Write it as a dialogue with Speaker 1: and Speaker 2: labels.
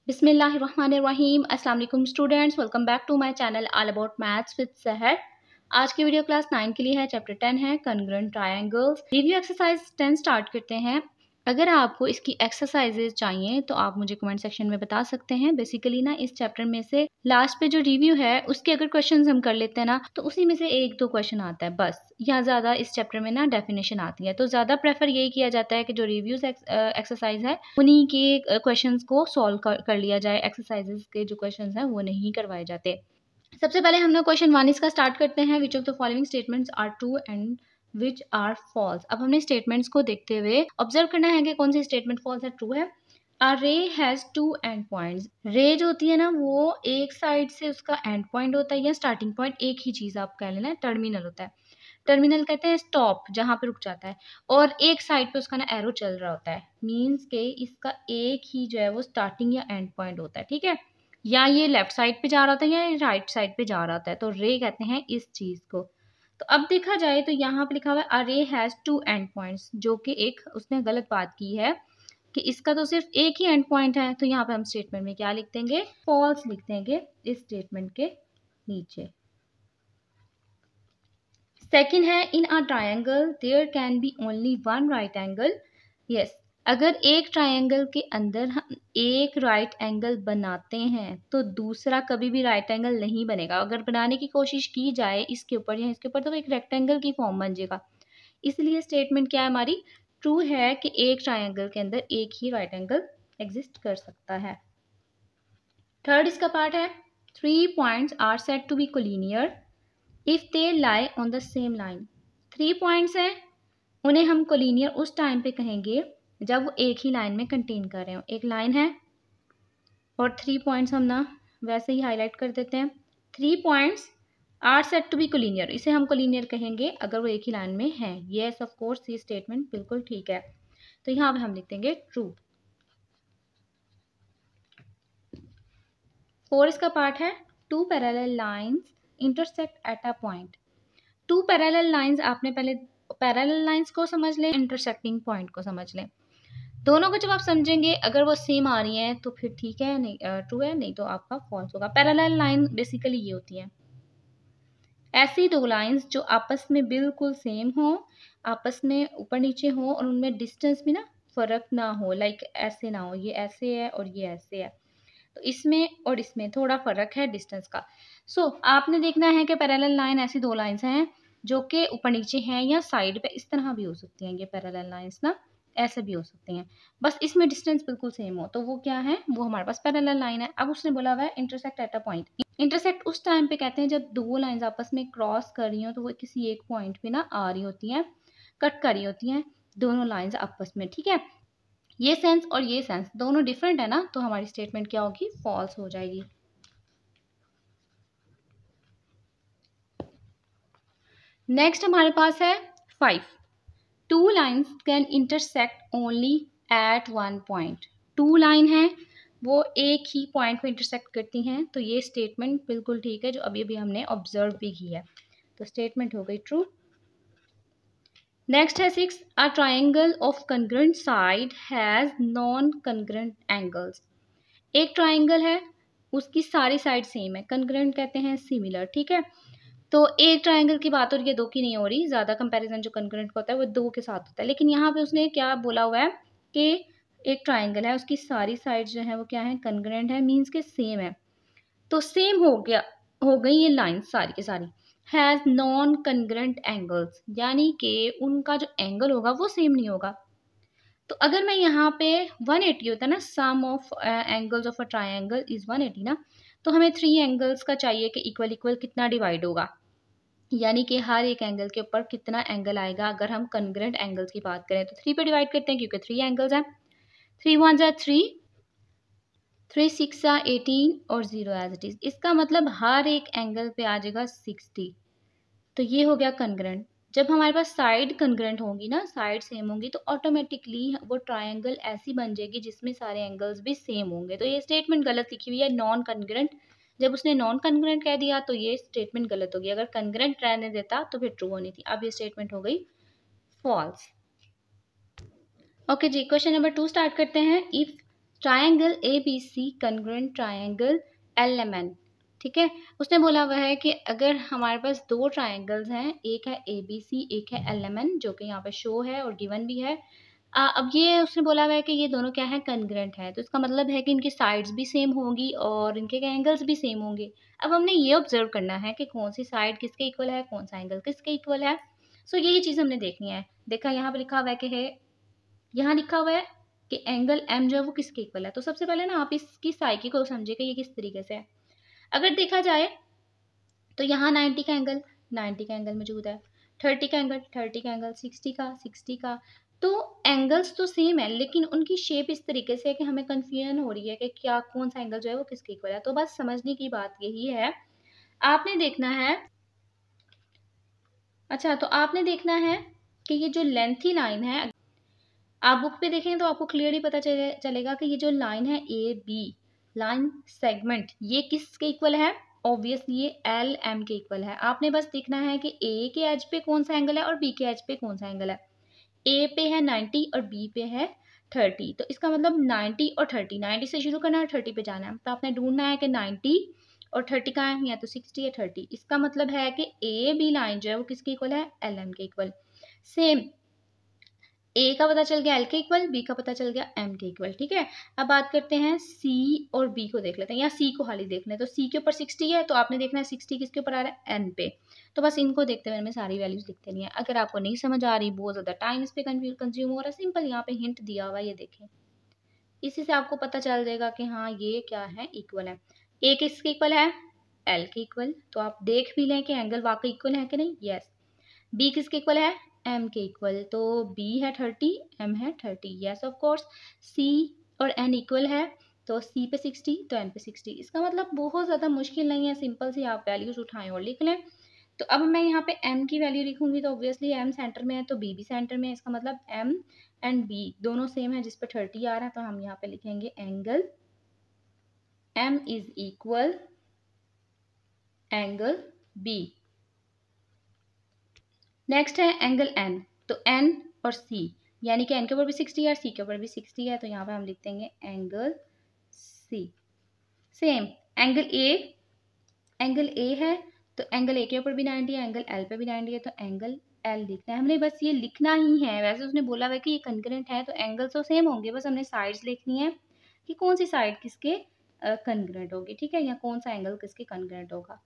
Speaker 1: बिस्मिल्लाहिर्रहमानिर्रहीम। अस्सलाम वालेकुम students, welcome back to my channel all about maths with Sahar. आज की वीडियो क्लास 9 के लिए है, चैप्टर 10 है congruent triangles. Review exercise 10 start करते हैं। अगर आपको इसकी एक्सरसाइजेज चाहिए तो आप मुझे कमेंट सेक्शन में बता सकते हैं। बेसिकली ना इस चैप्टर में से लास्ट पे जो रिव्यू है उसके अगर क्वेश्चंस हम कर लेते हैं ना तो उसी में से एक दो क्वेश्चन आता है बस, या ज़्यादा इस चैप्टर में ना डेफिनेशन आती है। तो ज़्यादा प्रेफर यही किया जाता है कि जो रिव्यूज एक्सरसाइज है उन्हीं के क्वेश्चंस को सॉल्व कर लिया जाए। एक्सरसाइजेज के जो क्वेश्चन हैं वो नहीं करवाए जाते। सबसे पहले हम लोग क्वेश्चन 1 इसका स्टार्ट करते हैं। Which of the following statements are true and which are false. अब हमने स्टेटमेंट्स को देखते हुए ऑब्जर्व करना है कि कौन सी स्टेटमेंट फॉल्स है, ट्रू है। अ रे हैज टू एंड पॉइंट्स। रे जो होती है ना वो एक साइड से उसका एंड पॉइंट होता है या स्टार्टिंग पॉइंट, एक ही चीज आप कह लेना, टर्मिनल होता है। टर्मिनल कहते हैं स्टॉप, जहां पे रुक जाता है, और एक साइड पे उसका ना एरो चल रहा होता है। मीन्स के इसका एक ही जो है वो स्टार्टिंग या एंड पॉइंट होता है, ठीक है। या ये लेफ्ट साइड पे जा रहा होता है या ये राइट साइड पे जा रहा होता है, तो रे कहते हैं इस चीज को। तो अब देखा जाए तो यहाँ पे लिखा हुआ है अ रे हैज टू एंड पॉइंट्स, जो कि एक उसने गलत बात की है कि इसका तो सिर्फ एक ही एंड पॉइंट है। तो यहाँ पे हम स्टेटमेंट में क्या लिख देंगे, फॉल्स लिख देंगे इस स्टेटमेंट के नीचे। सेकेंड है in a triangle there can be only one right angle. Yes, अगर एक ट्रायंगल के अंदर हम एक राइट एंगल बनाते हैं तो दूसरा कभी भी राइट एंगल नहीं बनेगा। अगर बनाने की कोशिश की जाए इसके ऊपर या इसके ऊपर तो एक रेक्टेंगल की फॉर्म बन जाएगा। इसलिए स्टेटमेंट क्या है हमारी, ट्रू है कि एक ट्रायंगल के अंदर एक ही राइट एंगल एग्जिस्ट कर सकता है। थर्ड इसका पार्ट है, 3 points are said to be collinear if they lie on the same line. 3 points हैं, उन्हें हम कोलिनियर उस टाइम पे कहेंगे जब वो एक ही लाइन में कंटेन कर रहे हो। एक लाइन है और 3 पॉइंट्स हम ना वैसे ही हाईलाइट कर देते हैं। 3 points are said to be collinear, इसे हम कोलिनियर कहेंगे अगर वो एक ही लाइन में है। येस ऑफ कोर्स, ये स्टेटमेंट बिल्कुल ठीक है। तो यहाँ पे हम लिख देंगे ट्रू। 4 इसका पार्ट है, 2 parallel lines intersect at a point. 2 parallel lines, आपने पहले पैरेलल लाइंस को समझ लें, इंटरसेक्टिंग पॉइंट को समझ लें। दोनों को जब आप समझेंगे अगर वो सेम आ रही हैं तो फिर ठीक है, नहीं ट्रू है, नहीं तो आपका फॉल्स होगा। पैरेलल लाइन बेसिकली ये होती है, ऐसी दो लाइंस जो आपस में बिल्कुल सेम हो, आपस में ऊपर नीचे हो और उनमें डिस्टेंस भी ना फर्क ना हो। लाइक ऐसे ना हो, ये ऐसे है और ये ऐसे है, तो इसमें और इसमें थोड़ा फर्क है डिस्टेंस का। सो आपने देखना है कि पैरेलल लाइन ऐसी दो लाइंस हैं जो कि ऊपर नीचे हैं या साइड पे, इस तरह भी हो सकती हैं। ये पैरेलल लाइंस ना ऐसे भी हो सकती हैं, बस इसमें डिस्टेंस बिल्कुल सेम हो, तो वो क्या है, वो हमारे पास पैरेलल लाइन है। अब उसने बोला हुआ है intersect at a point. Intersect उस टाइम पे कहते हैं जब दो लाइंस आपस में क्रॉस कर रही हो, तो वो किसी एक पॉइंट पे ना आ रही होती हैं, कट कर रही होती हैं दोनों लाइंस आपस में, ठीक है। ये सेंस और ये सेंस दोनों डिफरेंट है ना, तो हमारी स्टेटमेंट क्या होगी, फॉल्स हो जाएगी। नेक्स्ट हमारे पास है 5, 2 lines can intersect only at 1 point. 2 line है वो एक ही पॉइंट को इंटरसेक्ट करती हैं, तो ये स्टेटमेंट बिल्कुल ठीक है जो अभी अभी हमने ऑब्जर्व भी की है। तो स्टेटमेंट हो गई ट्रू। नेक्स्ट है 6, a triangle of congruent side has non congruent angles. एक ट्राइंगल है उसकी सारी साइड सेम है, कंग्रुएंट कहते हैं सिमिलर, ठीक है। तो एक ट्राइंगल की बात हो रही है, दो की नहीं हो रही। ज्यादा कंपैरिजन जो कंग्रुएंट का होता है वो दो के साथ होता है, लेकिन यहाँ पे उसने क्या बोला हुआ है कि एक ट्राइंगल है उसकी सारी साइड जो है वो क्या है, कंग्रुएंट है, मीन्स के सेम है। तो सेम हो गया, हो गई ये लाइन सारी की सारी। हैज नॉन कंग्रुएंट एंगल्स, यानी कि उनका जो एंगल होगा वो सेम नहीं होगा। तो अगर मैं यहाँ पे 180 होता है ना, sum of angles of a triangle is 180 ना, तो हमें 3 एंगल्स का चाहिए कि इक्वल इक्वल कितना डिवाइड होगा, यानी कि हर एक एंगल के ऊपर कितना एंगल आएगा। अगर हम कंग्रुएंट एंगल्स की बात करें तो 3 पे डिवाइड करते हैं क्योंकि 3 एंगल्स हैं। 3 1 जा 3, 3 6 जा 18 और 0 एज इट इज। इसका मतलब हर एक एंगल पे आ जाएगा 60। तो ये हो गया कंग्रुएंट। जब हमारे पास साइड कंग्रुएंट होंगी ना, साइड सेम होंगी, तो ऑटोमेटिकली वो ट्राइंगल ऐसी बन जाएगी जिसमें सारे एंगल्स भी सेम होंगे। तो ये स्टेटमेंट गलत लिखी हुई है, नॉन कंग्रुएंट। जब उसने नॉन कंग्रुएंट कह दिया तो ये स्टेटमेंट गलत होगी। अगर कंग्रुएंट रहने देता तो फिर ट्रू होनी थी। अब ये स्टेटमेंट हो गई फॉल्स। ओके जी, क्वेश्चन नंबर 2 स्टार्ट करते हैं। If triangle ABC congruent triangle LMN, ठीक है। उसने बोला हुआ है कि अगर हमारे पास दो ट्रायंगल्स हैं, एक है ABC एक है LMN, जो कि यहाँ पे शो है और गिवन भी है। अब ये उसने बोला हुआ है कि ये दोनों क्या है, कंग्रुएंट है, तो इसका मतलब है कि इनकी साइड्स भी सेम होंगी और इनके एंगल्स भी सेम होंगे। अब हमने ये ऑब्जर्व करना है कि कौन सी साइड किसके इक्वल है, कौन सा एंगल किसके इक्वल है। सो यही चीज़ हमने देखनी है। देखा यहाँ पे लिखा हुआ है कि यहाँ लिखा हुआ है कि एंगल M जो है वो किसके इक्वल है। तो सबसे पहले ना आप इसकी साइकी को समझे कि ये किस तरीके से है। अगर देखा जाए तो यहाँ 90 का एंगल 90 का एंगल मौजूद है, 30 का एंगल 30 का एंगल, 60 का। तो एंगल्स तो सेम है लेकिन उनकी शेप इस तरीके से है कि हमें कंफ्यूजन हो रही है कि क्या कौन सा एंगल जो है वो किसके इक्वल है। तो बस समझने की बात यही है। आपने देखना है, अच्छा तो आपने देखना है कि ये जो लेंथी लाइन है, आप बुक पे देखें तो आपको क्लियरली पता चलेगा कि ये जो लाइन है AB लाइन सेगमेंट, ये किसके इक्वल है। ऑब्वियसली ये LM के इक्वल है। आपने बस देखना है कि A के एज पे कौन सा एंगल है और B के एज पे कौन सा एंगल है। A पे है 90 और B पे है 30, तो इसका मतलब 90 और 30, 90 से शुरू करना है और 30 पे जाना है। तो आपने ढूंढना है कि 90 और 30 का है, या तो 60 या 30। इसका मतलब है कि AB लाइन जो है वो किसके इक्वल है, LM के इक्वल। सेम A का पता चल गया L के इक्वल, B का पता चल गया M के इक्वल, ठीक है। अब बात करते हैं C और B को देख लेते हैं, या C को खाली देख लें। तो C के ऊपर 60 है, तो आपने देखना है 60 किसके ऊपर आ रहा है, N पे। तो बस इनको देखते हुए हमें सारी वैल्यूज लिखते नहीं है। अगर आपको नहीं समझ आ रही, बहुत ज़्यादा टाइम इस पे कंज्यूम हो रहा है, सिंपल यहाँ पे हिंट दिया हुआ है, ये देखें। इसी से आपको पता चल जाएगा कि हाँ ये क्या है, इक्वल है। A किसके इक्वल है, L के इक्वल। तो आप देख भी लें कि एंगल वाकई इक्वल है कि नहीं, यस। B किसके इक्वल है, M के इक्वल। तो B है 30, M है 30, यस ऑफ कोर्स। C और N इक्वल है, तो C पे 60 तो N पे 60। इसका मतलब बहुत ज़्यादा मुश्किल नहीं है, सिंपल सी आप वैल्यूज उठाएं और लिख लें। तो अब मैं यहाँ पे M की वैल्यू लिखूंगी, तो ऑब्वियसली M सेंटर में है तो B भी सेंटर में है। इसका मतलब M एंड B दोनों सेम है, जिस पे 30 आ रहा है। तो हम यहाँ पे लिखेंगे angle M is equal angle B। Next है एंगल N, तो N और C, यानी कि N के ऊपर भी 60 है, C के ऊपर भी 60 है, तो यहाँ पे हम लिख देंगे angle C। Same angle A है, तो एंगल A के ऊपर भी 90 है, एंगल L पे भी 90 है, तो एंगल L लिखना है हमने। बस ये लिखना ही है। वैसे उसने बोला हुआ कि ये कंकरेंट है तो एंगल तो सेम होंगे, बस हमने साइड्स लिखनी है कि कौन सी साइड किसके कंकरेंट होगी, ठीक है, या कौन सा एंगल किसके कंकरेंट होगा।